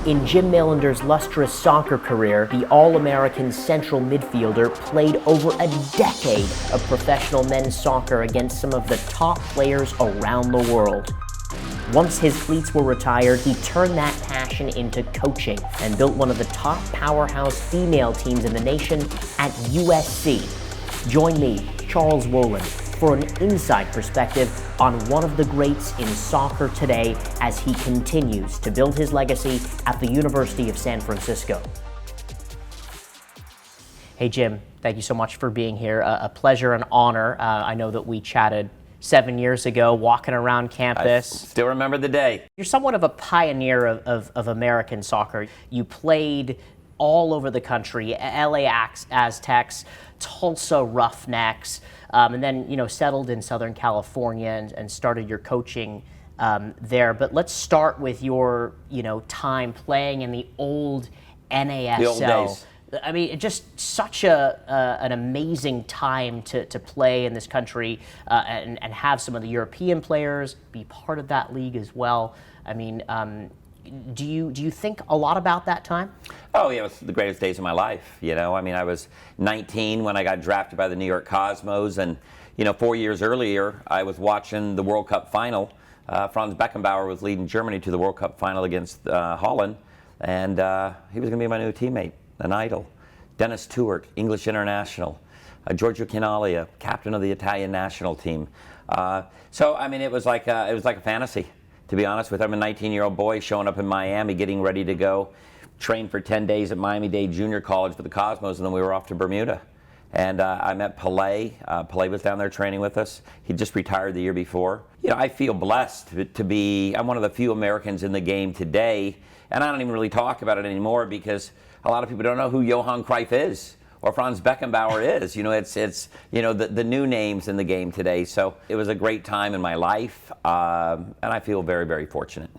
In Jim Millinder's lustrous soccer career, the All-American central midfielder played over a decade of professional men's soccer against some of the top players around the world. Once his cleats were retired, he turned that passion into coaching and built one of the top powerhouse female teams in the nation at USC. Join me, Charles Wollin, for an inside perspective on one of the greats in soccer today as he continues to build his legacy at the University of San Francisco. Hey Jim, thank you so much for being here. A pleasure and honor. I know that we chatted 7 years ago, walking around campus. I still remember the day. You're somewhat of a pioneer of American soccer. You played all over the country, LA Aztecs, Tulsa Roughnecks, and then settled in Southern California and started your coaching there. But let's start with your time playing in the old NASL. The old days. I mean, just such an amazing time to play in this country and have some of the European players be part of that league as well. I mean, do you think a lot about that time? Oh yeah, it was the greatest days of my life. I mean, I was 19 when I got drafted by the New York Cosmos, and 4 years earlier, I was watching the World Cup final. Franz Beckenbauer was leading Germany to the World Cup final against Holland, and he was going to be my new teammate, an idol. Dennis Tuort, English international. Giorgio Canalia, captain of the Italian national team. So I mean, it was like a fantasy, to be honest with you. I'm a 19-year-old boy showing up in Miami, getting ready to go train for 10 days at Miami-Dade Junior College for the Cosmos, and then we were off to Bermuda. And I met Pelé. Pelé was down there training with us. He just retired the year before. I feel blessed to be, I'm one of the few Americans in the game today, and I don't even really talk about it anymore because a lot of people don't know who Johan Cruyff is or Franz Beckenbauer is. It's the new names in the game today. So it was a great time in my life, and I feel very, very fortunate.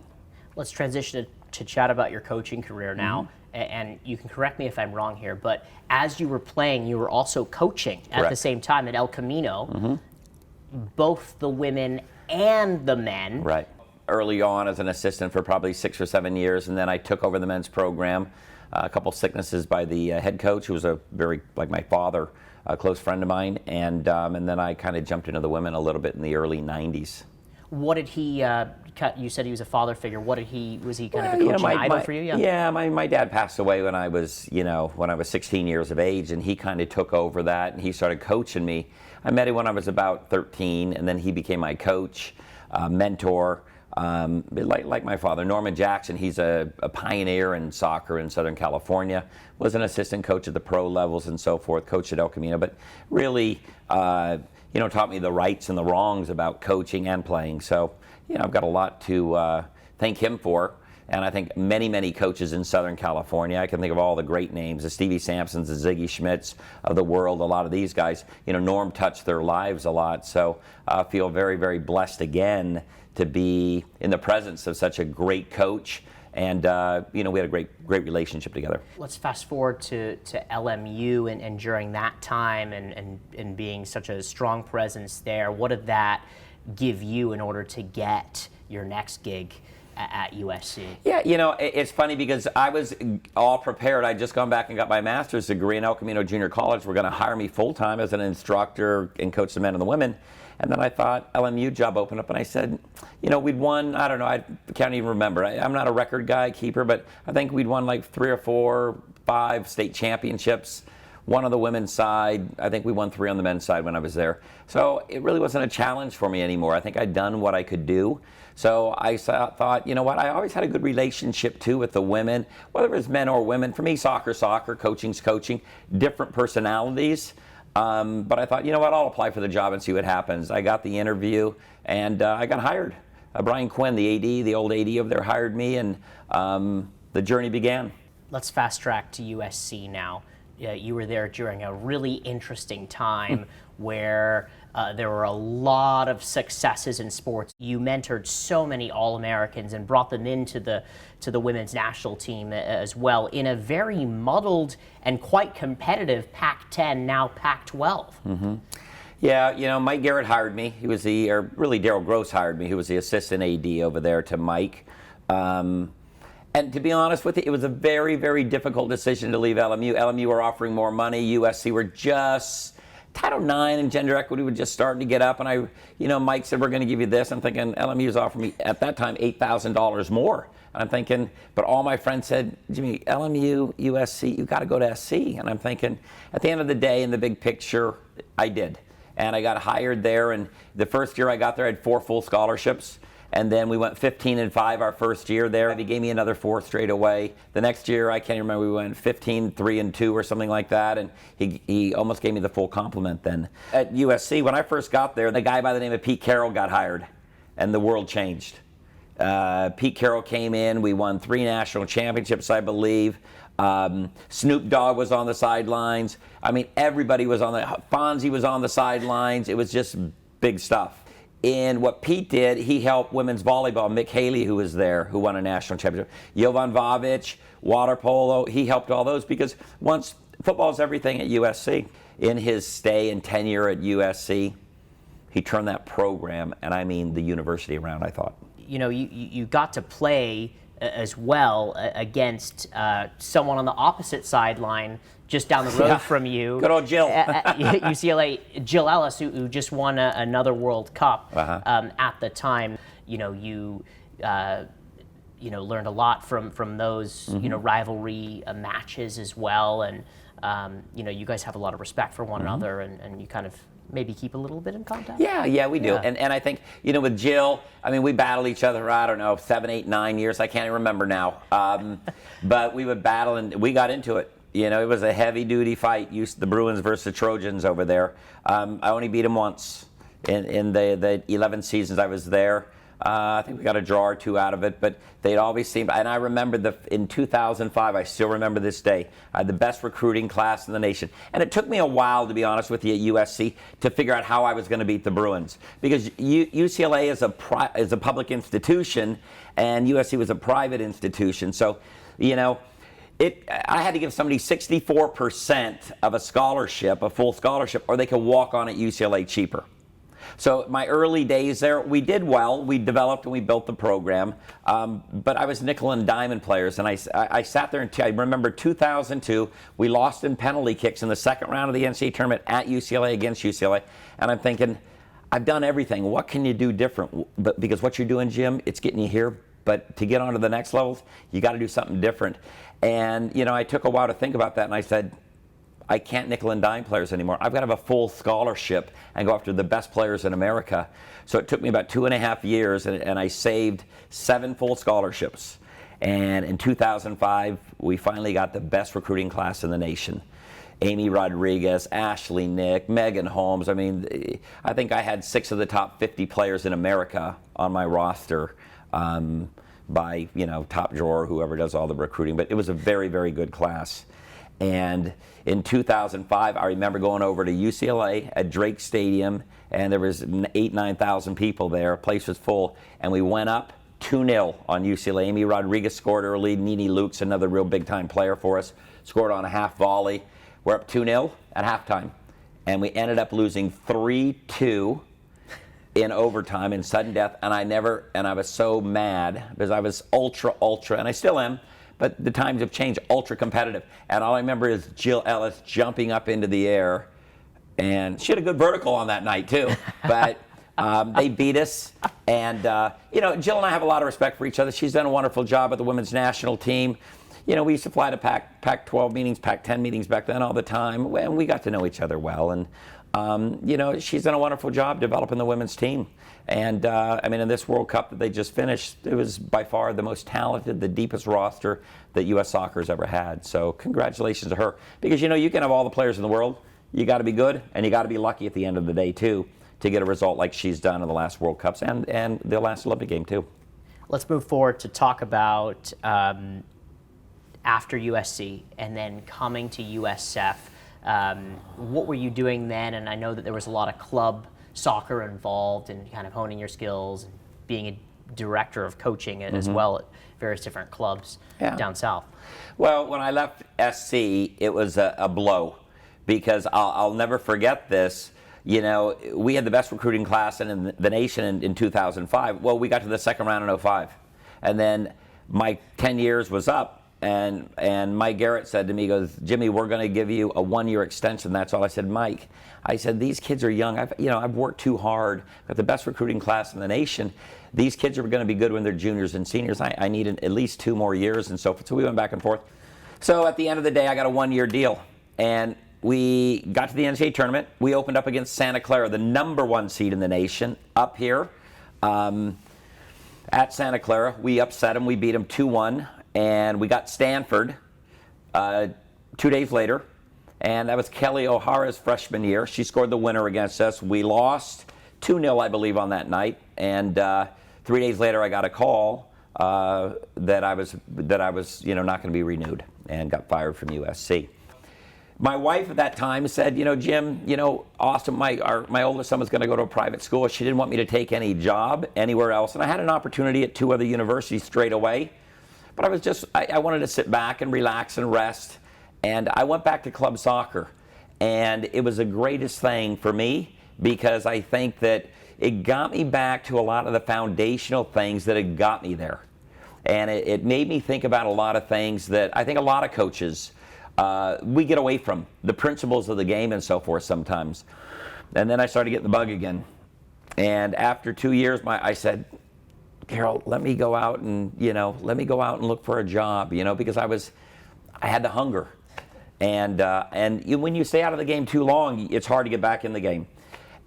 Let's transition to chat about your coaching career now. Mm-hmm. And you can correct me if I'm wrong here, but as you were playing, you were also coaching at Correct. The same time at El Camino, mm-hmm. both the women and the men. Right. Early on as an assistant for probably 6 or 7 years, and then I took over the men's program. A couple sicknesses by the head coach, who was a very, like my father, a close friend of mine, and then I kind of jumped into the women a little bit in the early 90s. What did he, you said he was a father figure, was he kind of a coaching idol for you? Yeah, my dad passed away when I was 16 years of age, and he kind of took over that, and he started coaching me. I met him when I was about 13, and then he became my coach, mentor. Like my father, Norman Jackson, he's a pioneer in soccer in Southern California, was an assistant coach at the pro levels and so forth, coached at El Camino, but really, taught me the rights and the wrongs about coaching and playing. So, I've got a lot to thank him for. And I think many, many coaches in Southern California, I can think of all the great names, the Stevie Sampsons, the Ziggy Schmidts of the world, a lot of ththese guys, Norm touched their lives a lot. So I feel very, very blessed again to be in the presence of such a great coach. And, we had a great relationship together. Let's fast forward to LMU and during that time and being such a strong presence there. What did that give you in order to get your next gig at USC? Yeah, it's funny because I was all prepared. I'd just gone back and got my master's degree in El Camino Junior College. We're going to hire me full-time as an instructor and coach the men and the women. And then I thought LMU job opened up, and I said, we'd won, I don't know, I can't even remember. I'm not a record guy, keeper, but I think we'd won like 3 or 4, 5 state championships. One on the women's side. I think we won 3 on the men's side when I was there. So it really wasn't a challenge for me anymore. I think I'd done what I could do. So I thought, I always had a good relationship too with the women, whether it was men or women. For me, soccer, coaching's coaching, different personalities. But I thought, I'll apply for the job and see what happens. I got the interview, and I got hired. Brian Quinn, the AD, the old AD over there, hired me, and the journey began. Let's fast track to USC now. You were there during a really interesting time where there were a lot of successes in sports. You mentored so many All-Americans and brought them into the women's national team as well in a very muddled and quite competitive Pac-10, now Pac-12. Mm-hmm. Yeah, Mike Garrett hired me. He was really Daryl Gross hired me. He was the assistant AD over there to Mike. And to be honest with you, it was a very, very difficult decision to leave LMU. LMU were offering more money. USC were just, Title IX and gender equity were just starting to get up. And Mike said, we're going to give you this. I'm thinking, LMU was offering me, at that time, $8,000 more. And I'm thinking, but all my friends said, Jimmy, LMU, USC, you got to go to SC. And I'm thinking, at the end of the day, in the big picture, I did. And I got hired there. And the first year I got there, I had 4 full scholarships. And then we went 15-5 our first year there. He gave me another 4 straight away. The next year, I can't remember, we went 15-3-2 or something like that. And he almost gave me the full complement then. At USC, when I first got there, the guy by the name of Pete Carroll got hired, and the world changed. Pete Carroll came in. We won 3 national championships, I believe. Snoop Dogg was on the sidelines. I mean, everybody was on Fonzie was on the sidelines. It was just big stuff. And what Pete did, he helped women's volleyball. Mick Haley, who was there, who won a national championship. Jovan Vavic, water polo, he helped all those because once football's everything at USC. In his stay and tenure at USC, he turned that program, and I mean the university around, I thought. You got to play as well against someone on the opposite sideline just down the road from you. Good old Jill. UCLA, Jill Ellis, who just won another World Cup at the time. You learned a lot from those rivalry matches as well, and you guys have a lot of respect for one another, and you kind of maybe keep a little bit in contact? Yeah, we do. And I think, with Jill, I mean, we battled each other, I don't know, 7, 8, 9 years. I can't even remember now. But we would battle, and we got into it. It was a heavy-duty fight, the Bruins versus the Trojans over there. I only beat them once in the 11 seasons I was there. I think we got a draw or 2 out of it, but they'd always seemed, and I remember in 2005, I still remember this day, I had the best recruiting class in the nation. And it took me a while, to be honest with you, at USC, to figure out how I was going to beat the Bruins. Because UCLA is a public institution, and USC was a private institution. So, I had to give somebody 64% of a scholarship, a full scholarship, or they could walk on at UCLA cheaper. So my early days there, we did well. We developed and we built the program, but I was nickel and diamond players, and I sat there I remember 2002, we lost in penalty kicks in the second round of the NCAA tournament at UCLA against UCLA, and I'm thinking, I've done everything. What can you do different? But because what you're doing, Jim, it's getting you here, but to get on to the next levels, you got to do something different. And, I took a while to think about that, and I said, I can't nickel and dime players anymore. I've got to have a full scholarship and go after the best players in America. So it took me about 2.5 years, and I saved 7 full scholarships. And in 2005, we finally got the best recruiting class in the nation. Amy Rodriguez, Ashley Nick, Megan Holmes. I mean, I think I had 6 of the top 50 players in America on my roster. By top drawer, whoever does all the recruiting, but it was a very, very good class. And in 2005, I remember going over to UCLA at Drake Stadium, and there was 9,000 people there. The place was full, and we went up 2-0 on UCLA. Amy Rodriguez scored early. Nene Luke's another real big-time player for us, scored on a half volley. We're up 2-0 at halftime, and we ended up losing 3-2 in overtime in sudden death, and I was so mad because I was ultra, and I still am, but the times have changed, ultra competitive. And all I remember is Jill Ellis jumping up into the air, and she had a good vertical on that night too, but they beat us. And Jill and I have a lot of respect for each other. She's done a wonderful job with the women's national team. We used to fly to Pac-12 meetings, Pac-10 meetings back then all the time, and we got to know each other well. And she's done a wonderful job developing the women's team. And, in this World Cup that they just finished, it was by far the most talented, the deepest roster that U.S. Soccer's ever had. So congratulations to her. Because, you can have all the players in the world. You got to be good, and you got to be lucky at the end of the day, too, to get a result like she's done in the last World Cups and the last Olympic game, too. Let's move forward to talk about after USC and then coming to USF. What were you doing then? And I know that there was a lot of club soccer involved and kind of honing your skills and being a director of coaching as well at various different clubs down south. Well, when I left SC, it was a blow because I'll never forget this. We had the best recruiting class in the nation in 2005. Well, we got to the second round in 2005. And then my 10 years was up. And Mike Garrett said to me, he goes, Jimmy, we're going to give you a 1-year extension. That's all. I said, Mike, I said, these kids are young. I've worked too hard. Got the best recruiting class in the nation. These kids are going to be good when they're juniors and seniors. I need at least 2 more years and so forth. So we went back and forth. So at the end of the day, I got a 1-year deal. And we got to the NCAA tournament. We opened up against Santa Clara, the #1 seed in the nation, up here at Santa Clara. We upset them. We beat them 2-1. And we got Stanford 2 days later, and that was Kelly O'Hara's freshman year. She scored the winner against us. We lost 2-0, I believe, on that night. And 3 days later, I got a call that I was not going to be renewed, and got fired from USC. My wife at that time said, Jim, Austin, my oldest son was going to go to a private school. She didn't want me to take any job anywhere else, and I had an opportunity at 2 other universities straight away. But I wanted to sit back and relax and rest. And I went back to club soccer. And it was the greatest thing for me, because I think that it got me back to a lot of the foundational things that had got me there. And it made me think about a lot of things that I think a lot of coaches, we get away from, the principles of the game and so forth sometimes. And then I started getting the bug again. And after 2 years, I said, Carol, let me go out and look for a job, because I had the hunger. And when you stay out of the game too long, it's hard to get back in the game.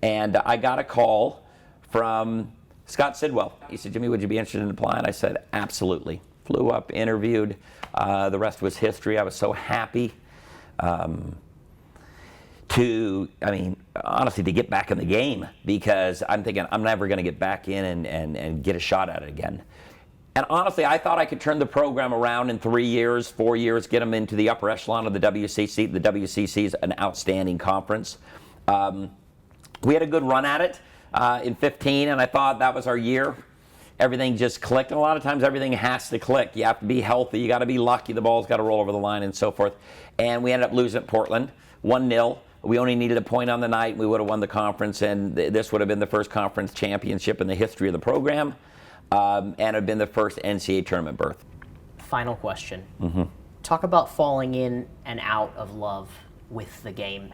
And I got a call from Scott Sidwell. He said, Jimmy, would you be interested in applying? I said, absolutely. Flew up, interviewed. The rest was history. I was so happy honestly, to get back in the game, because I'm thinking I'm never going to get back in and get a shot at it again. And honestly, I thought I could turn the program around in 3 years, 4 years, get them into the upper echelon of the WCC. The WCC is an outstanding conference. We had a good run at it in 15, and I thought that was our year. Everything just clicked, and a lot of times everything has to click. You have to be healthy, you got to be lucky, the ball's got to roll over the line and so forth. And we ended up losing at Portland, 1-0. We only needed a point on the night. We would have won the conference, and this would have been the first conference championship in the history of the program, and it had been the first NCAA tournament berth. Final question. Mm-hmm. Talk about falling in and out of love with the game.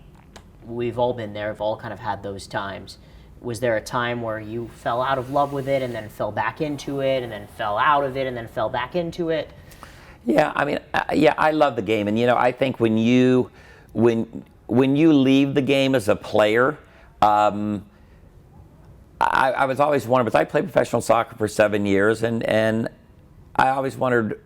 We've all been there. We've all kind of had those times. Was there a time where you fell out of love with it and then fell back into it, and then fell out of it and then fell back into it? Yeah, I love the game, and I think when you leave the game as a player, I was always wondering, because I played professional soccer for 7 years, and I always wondered,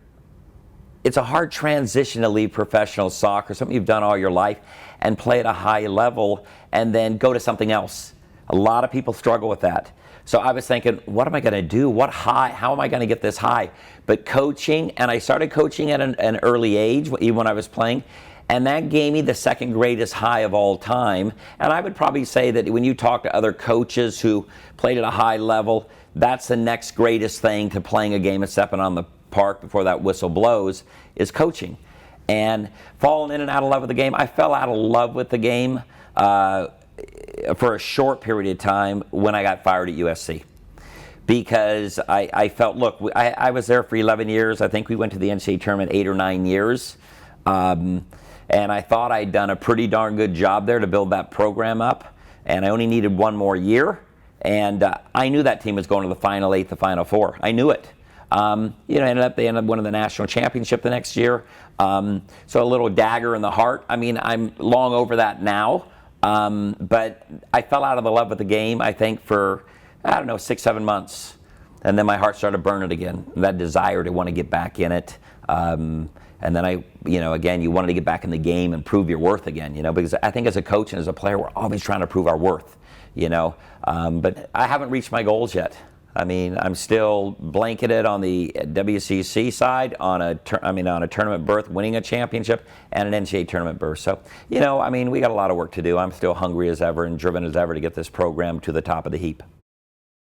it's a hard transition to leave professional soccer, something you've done all your life, and play at a high level, and then go to something else. A lot of people struggle with that. So I was thinking, what am I going to do? How am I going to get this high? But coaching, and I started coaching at an early age, even when I was playing, and that gave me the second greatest high of all time. And I would probably say that when you talk to other coaches who played at a high level, that's the next greatest thing to playing a game and stepping on the park before that whistle blows, is coaching. And falling in and out of love with the game, I fell out of love with the game for a short period of time when I got fired at USC. Because I felt, look, I was there for 11 years. I think we went to the NCAA tournament 8 or 9 years. And I thought I'd done a pretty darn good job there to build that program up. And I only needed 1 more year. And I knew that team was going to the Final 8, the Final 4. I knew it. They ended up winning the national championship the next year. So a little dagger in the heart. I'm long over that now. But I fell out of the love with the game, I think, for, 6, 7 months. And then my heart started burning again. That desire to want to get back in it. And then again, you wanted to get back in the game and prove your worth again, because I think as a coach and as a player, we're always trying to prove our worth, But I haven't reached my goals yet. I'm still blanketed on the WCC side on a tournament berth, winning a championship, and an NCAA tournament berth. So, we got a lot of work to do. I'm still hungry as ever and driven as ever to get this program to the top of the heap.